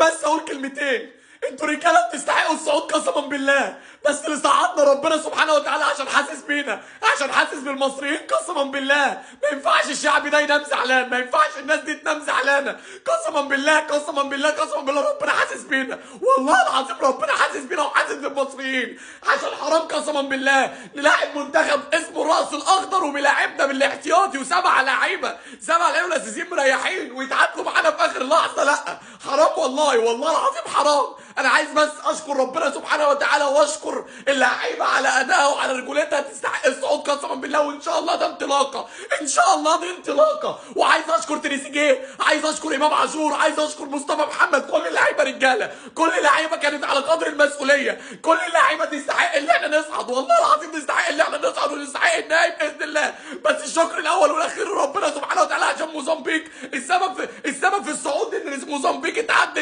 بس اقول كلمتين. انتوا رجاله بتستحقوا الصعود قسما بالله، بس اللي صعدنا ربنا سبحانه وتعالى عشان حاسس بينا، عشان حاسس بالمصريين قسما بالله. ما ينفعش الشعب ده ينام زعلان، ما ينفعش الناس دي تنام زعلانه. قسما بالله قسما بالله قسما بالله ربنا حاسس بينا، والله العظيم ربنا حاسس بينا وحاسس بالمصريين. عشان حرام قسما بالله نلاعب منتخب اسمه الراس الاخضر وبيلاعبنا بالاحتياطي وسبع لعيبه، سبع لعيبه الاساسيين مريحين ويتعادلوا معانا في اخر لحظه. لا حرام والله، والله العظيم حرام. انا عايز بس اشكر ربنا سبحانه وتعالى واشكر اللعيبه على ادائها وعلى رجولتها، تستحق الصعود قسما بالله. وان شاء الله ده انطلاقه، ان شاء الله دي انطلاقه. وعايز اشكر تريزيجيه، عايز اشكر امام عاشور، عايز اشكر مصطفى محمد. كل اللعيبه رجاله، كل اللعيبه كانت على قدر المسؤوليه، كل اللعيبه تستحق ان احنا نصعد، والله العظيم تستحق ان احنا نصعد ونستحق النهائي باذن الله. بس الشكر الاول والاخير لربنا سبحانه وتعالى عشان موزمبيق السبب في الصعود، ان موزمبيق اتعدت